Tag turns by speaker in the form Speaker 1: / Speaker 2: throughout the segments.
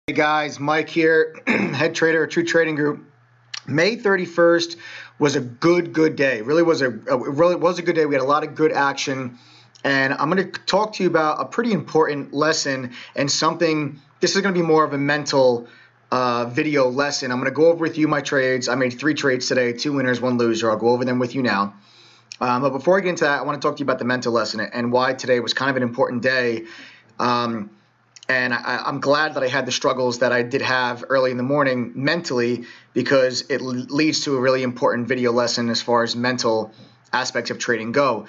Speaker 1: Hey guys, Mike here, head trader at True Trading Group. May 31st was a good day. It really was a good day. We had a lot of good action, and I'm going to talk to you about a pretty important lesson and something. This is going to be more of a mental video lesson. I'm going to go over with you my trades. I made 3 trades today, 2 winners, 1 loser. I'll go over them with you now. But before I get into that, I want to talk to you about the mental lesson and why today was kind of an important day. And I'm glad that I had the struggles that I did have early in the morning mentally, because it leads to a really important video lesson as far as mental aspects of trading go.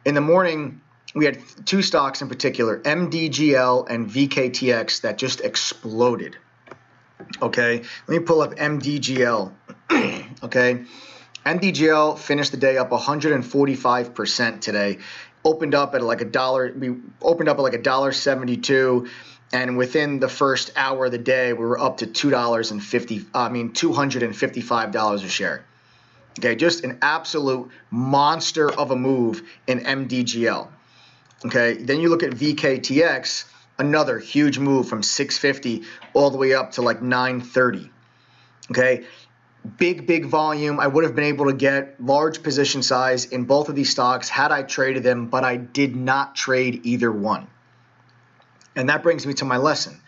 Speaker 1: In the morning, we had 2 stocks in particular, MDGL and VKTX, that just exploded. Okay, let me pull up MDGL. Okay, MDGL finished the day up 145% today. Opened up at like $1. We opened up at like $1.72. And within the first hour of the day, we were up to $255 a share. Okay, just an absolute monster of a move in MDGL. Okay, then you look at VKTX, another huge move from 650 all the way up to like 930. Okay, big volume. I would have been able to get large position size in both of these stocks had I traded them, but I did not trade either one. And that brings me to my lesson.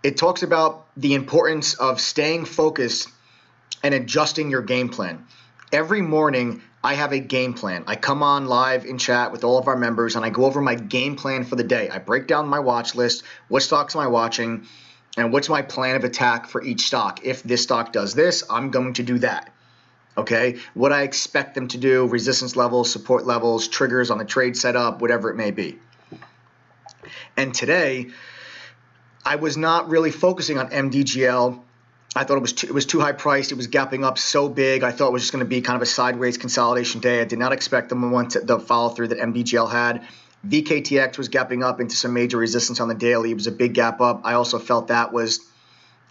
Speaker 1: It talks about the importance of staying focused and adjusting your game plan. Every morning, I have a game plan. I come on live in chat with all of our members, and I go over my game plan for the day. I break down my watch list, what stocks am I watching, and what's my plan of attack for each stock. If this stock does this, I'm going to do that. Okay? What I expect them to do, resistance levels, support levels, triggers on the trade setup, whatever it may be. And today, I was not really focusing on MDGL. I thought it was too high priced. It was gapping up so big. I thought it was just going to be kind of a sideways consolidation day. I did not expect the follow through that MDGL had. VKTX was gapping up into some major resistance on the daily. It was a big gap up. I also felt that was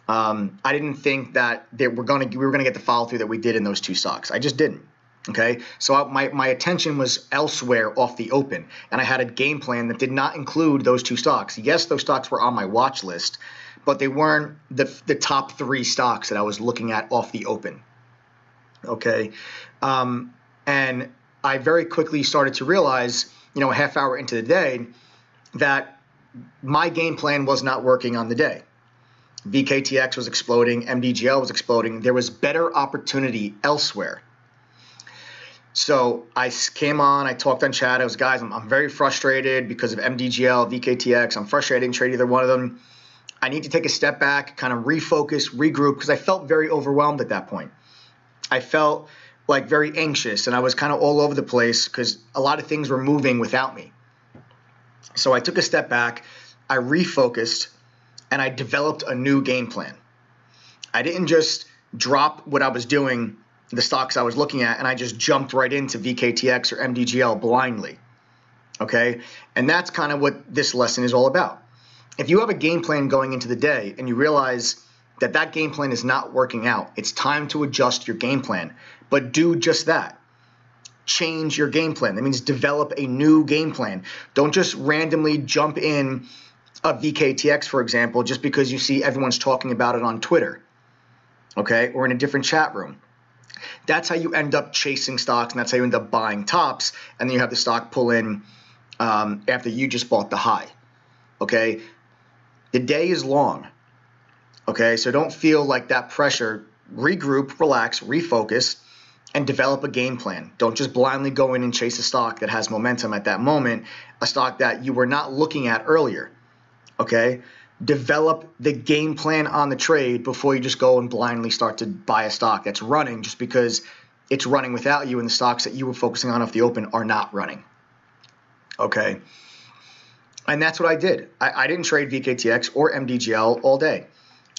Speaker 1: I didn't think that we were going to get the follow through that we did in those 2 stocks. I just didn't. Okay, so my attention was elsewhere off the open, and I had a game plan that did not include those 2 stocks. Yes, those stocks were on my watch list, but they weren't the top 3 stocks that I was looking at off the open. Okay, and I very quickly started to realize, a half hour into the day, that my game plan was not working on the day. VKTX was exploding, MDGL was exploding. There was better opportunity elsewhere. So I came on, I talked on chat. I was, guys, I'm very frustrated because of MDGL, VKTX. I'm frustrated, I didn't trade either one of them. I need to take a step back, kind of refocus, regroup, because I felt very overwhelmed at that point. I felt like very anxious, and I was kind of all over the place because a lot of things were moving without me. So I took a step back, I refocused, and I developed a new game plan. I didn't just drop what I was doing, the stocks I was looking at, and I just jumped right into VKTX or MDGL blindly. Okay? And that's kind of what this lesson is all about. If you have a game plan going into the day and you realize that that game plan is not working out, it's time to adjust your game plan. But do just that. Change your game plan. That means develop a new game plan. Don't just randomly jump in a VKTX, for example, just because you see everyone's talking about it on Twitter, okay, or in a different chat room. That's how you end up chasing stocks, and that's how you end up buying tops, and then you have the stock pull in after you just bought the high. Okay, the day is long. Okay, so don't feel like that pressure. Regroup, relax, refocus, and develop a game plan. Don't just blindly go in and chase a stock that has momentum at that moment, a stock that you were not looking at earlier. Okay, develop the game plan on the trade before you just go and blindly start to buy a stock that's running just because it's running without you, and the stocks that you were focusing on off the open are not running. Okay, and that's what I did. I didn't trade VKTX or MDGL all day,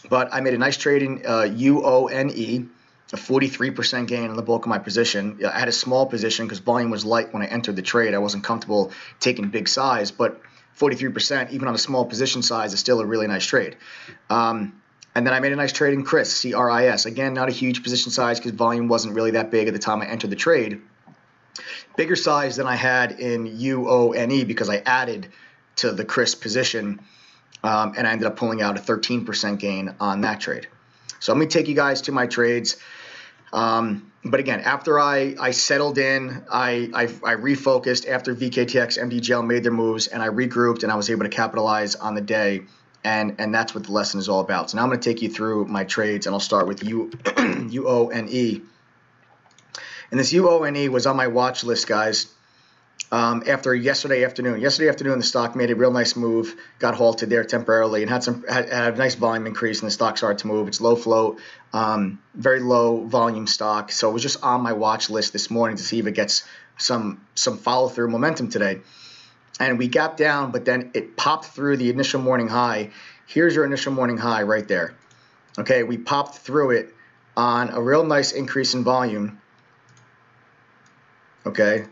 Speaker 1: but I made a nice trade in UONE, a 43% gain on the bulk of my position. I had a small position because volume was light when I entered the trade. I wasn't comfortable taking big size, but 43%, even on a small position size, is still a really nice trade. And then I made a nice trade in CRIS, CRIS. Again, not a huge position size because volume wasn't really that big at the time I entered the trade. Bigger size than I had in UONE because I added to the CRIS position and I ended up pulling out a 13% gain on that trade. So let me take you guys to my trades. But again, after I settled in, I refocused after VKTX, MDGL made their moves, and I regrouped, and I was able to capitalize on the day. And that's what the lesson is all about. So now I'm going to take you through my trades, and I'll start with UONE. And this UONE was on my watch list, guys. After yesterday afternoon, the stock made a real nice move, got halted there temporarily, and had a nice volume increase, and the stock started to move. It's low float, very low volume stock, so it was just on my watch list this morning to see if it gets some follow through momentum today. And we gapped down, but then it popped through the initial morning high. Here's your initial morning high right there. Okay, we popped through it on a real nice increase in volume. Okay.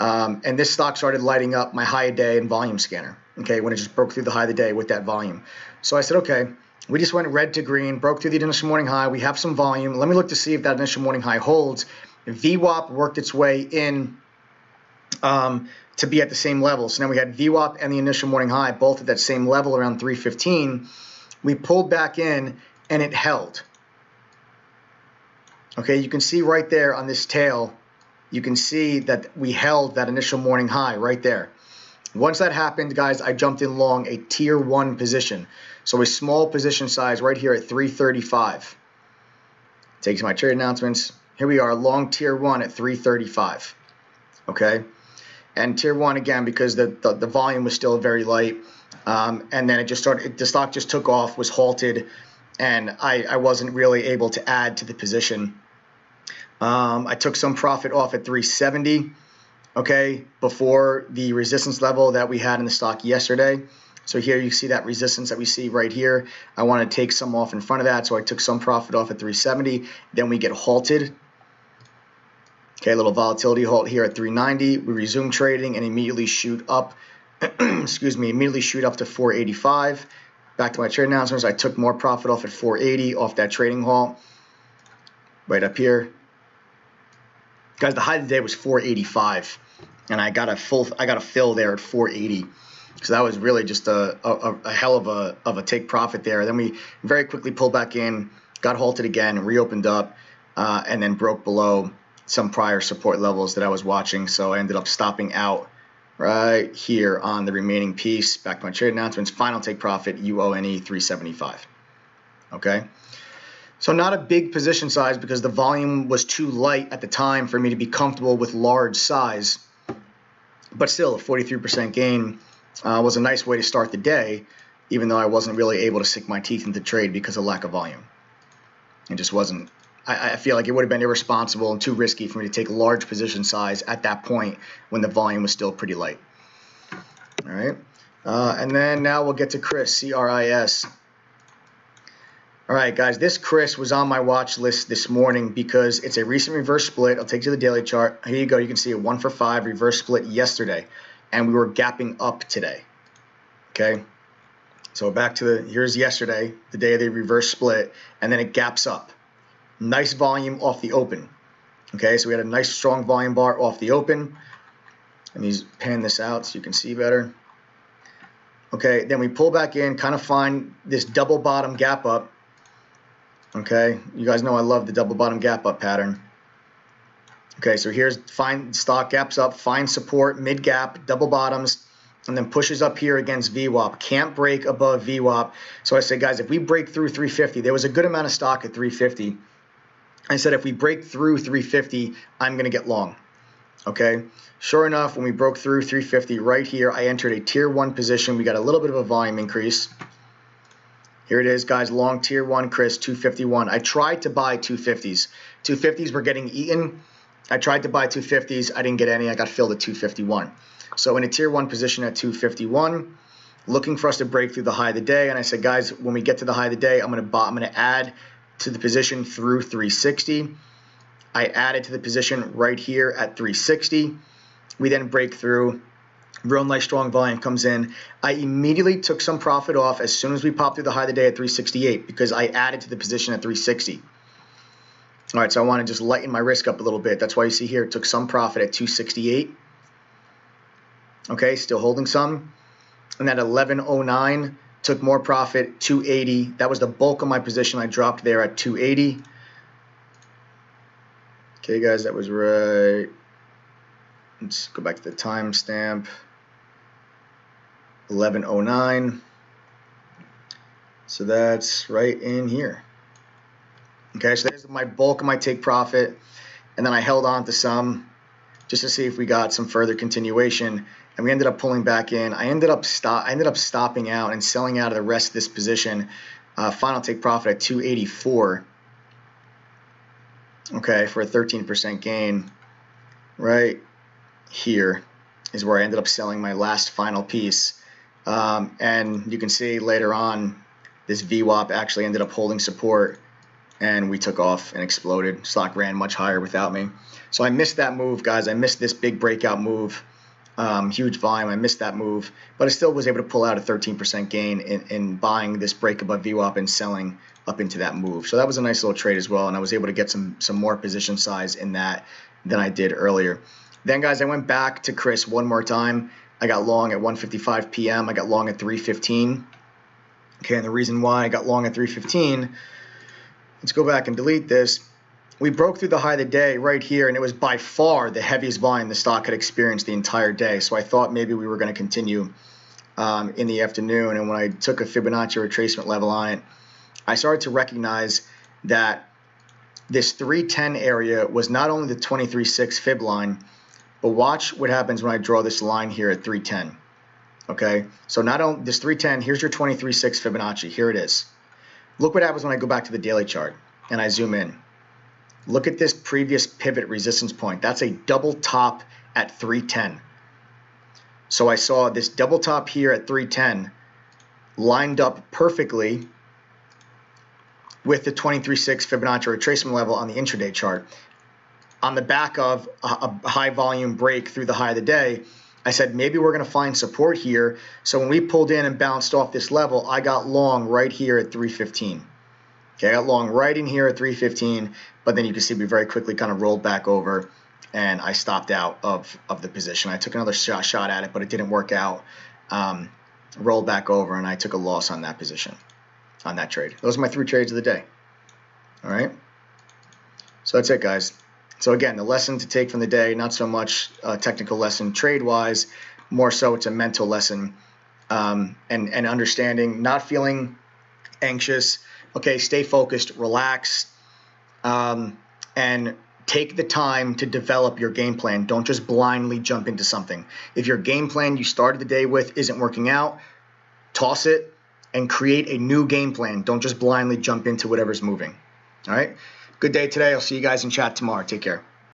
Speaker 1: And this stock started lighting up my high of day and volume scanner, okay, when it just broke through the high of the day with that volume. So I said, okay, we just went red to green, broke through the initial morning high. We have some volume. Let me look to see if that initial morning high holds. VWAP worked its way in to be at the same level. So now we had VWAP and the initial morning high both at that same level around 315. We pulled back in and it held. Okay, you can see right there on this tail, you can see that we held that initial morning high right there. Once that happened, guys, I jumped in long a tier 1 position. So a small position size right here at 335. Takes my trade announcements. Here we are, long tier 1 at 335. Okay. And tier 1 again because the volume was still very light. And then it just started, the stock just took off, was halted, and I wasn't really able to add to the position. I took some profit off at 370, okay, before the resistance level that we had in the stock yesterday. So here you see that resistance that we see right here. I want to take some off in front of that, so I took some profit off at 370. Then we get halted. Okay, a little volatility halt here at 390. We resume trading and immediately shoot up, immediately shoot up to 485. Back to my trade announcements. I took more profit off at 480 off that trading halt right up here. Guys, the high of the day was 485, and I got a fill there at 480. So that was really just a hell of a take profit there. Then we very quickly pulled back in, got halted again, reopened up, and then broke below some prior support levels that I was watching. So I ended up stopping out right here on the remaining piece. Back to my trade announcements. Final take profit, UONE 375. Okay. So not a big position size because the volume was too light at the time for me to be comfortable with large size. But still, a 43% gain was a nice way to start the day, even though I wasn't really able to sink my teeth into trade because of lack of volume. It just wasn't. I feel like it would have been irresponsible and too risky for me to take large position size at that point when the volume was still pretty light. All right. And then now we'll get to CRIS, C-R-I-S. All right, guys, this CRIS was on my watch list this morning because it's a recent reverse split. I'll take you to the daily chart. Here you go. You can see a 1 for 5 reverse split yesterday, and we were gapping up today. Okay, so back to here's yesterday, the day of the reverse split, and then it gaps up. Nice volume off the open. Okay, so we had a nice strong volume bar off the open. Let me pan this out so you can see better. Okay, then we pull back in, kind of find this double bottom gap up. Okay, you guys know I love the double bottom gap up pattern. Okay, so here's find stock gaps up, find support, mid gap, double bottoms, and then pushes up here against VWAP. Can't break above VWAP. So I said, guys, if we break through 350, there was a good amount of stock at 350. I said, if we break through 350, I'm going to get long. Okay, sure enough, when we broke through 350 right here, I entered a tier 1 position. We got a little bit of a volume increase. Here it is, guys, long tier 1 CRIS 251. I tried to buy 250s. 250s were getting eaten. I tried to buy 250s. I didn't get any. I got filled at 251. So in a tier 1 position at 251, looking for us to break through the high of the day. And I said, guys, when we get to the high of the day, I'm going to add to the position through 360. I added to the position right here at 360. We then break through. Real nice strong volume comes in. I immediately took some profit off as soon as we popped through the high of the day at 368 because I added to the position at 360. All right, so I want to just lighten my risk up a little bit. That's why you see here it took some profit at 268. Okay, still holding some. And at 1109, took more profit, 280. That was the bulk of my position. I dropped there at 280. Okay, guys, that was right. Let's go back to the timestamp. 11:09. So that's right in here. Okay, so there's my bulk of my take profit, and then I held on to some just to see if we got some further continuation, and we ended up pulling back in. I ended up stopping out and selling out of the rest of this position. Final take profit at 284. Okay, for a 13% gain. Right here is where I ended up selling my last final piece, and you can see later on this VWAP actually ended up holding support, and we took off and exploded. Stock ran much higher without me. So I missed that move, guys. I missed this big breakout move. Huge volume. I missed that move, but I still was able to pull out a 13% gain in buying this break above VWAP and selling up into that move. So that was a nice little trade as well, and I was able to get some more position size in that than I did earlier. Then, guys, I went back to CRIS one more time. I got long at 1:55 p.m. I got long at 3:15. Okay, and the reason why I got long at 3:15, let's go back and delete this. We broke through the high of the day right here, and it was by far the heaviest volume the stock had experienced the entire day. So I thought maybe we were going to continue in the afternoon. And when I took a Fibonacci retracement level on it, I started to recognize that this 310 area was not only the 23.6 fib line, but watch what happens when I draw this line here at 310. Okay, so not only this 310, here's your 23.6 Fibonacci. Here it is. Look what happens when I go back to the daily chart and I zoom in. Look at this previous pivot resistance point. That's a double top at 310. So I saw this double top here at 310 lined up perfectly with the 23.6 Fibonacci retracement level on the intraday chart. On the back of a high volume break through the high of the day, I said maybe we're going to find support here. So when we pulled in and bounced off this level, I got long right here at 315. Okay, I got long right in here at 315, but then you can see we very quickly kind of rolled back over, and I stopped out of the position. I took another shot at it, but it didn't work out. Rolled back over, and I took a loss on that position, on that trade. Those are my 3 trades of the day. All right, so that's it, guys. So again, the lesson to take from the day, not so much a technical lesson trade-wise, more so it's a mental lesson, and understanding, not feeling anxious. Okay, stay focused, relax, and take the time to develop your game plan. Don't just blindly jump into something. If your game plan you started the day with isn't working out, toss it and create a new game plan. Don't just blindly jump into whatever's moving. All right? Good day today. I'll see you guys in chat tomorrow. Take care.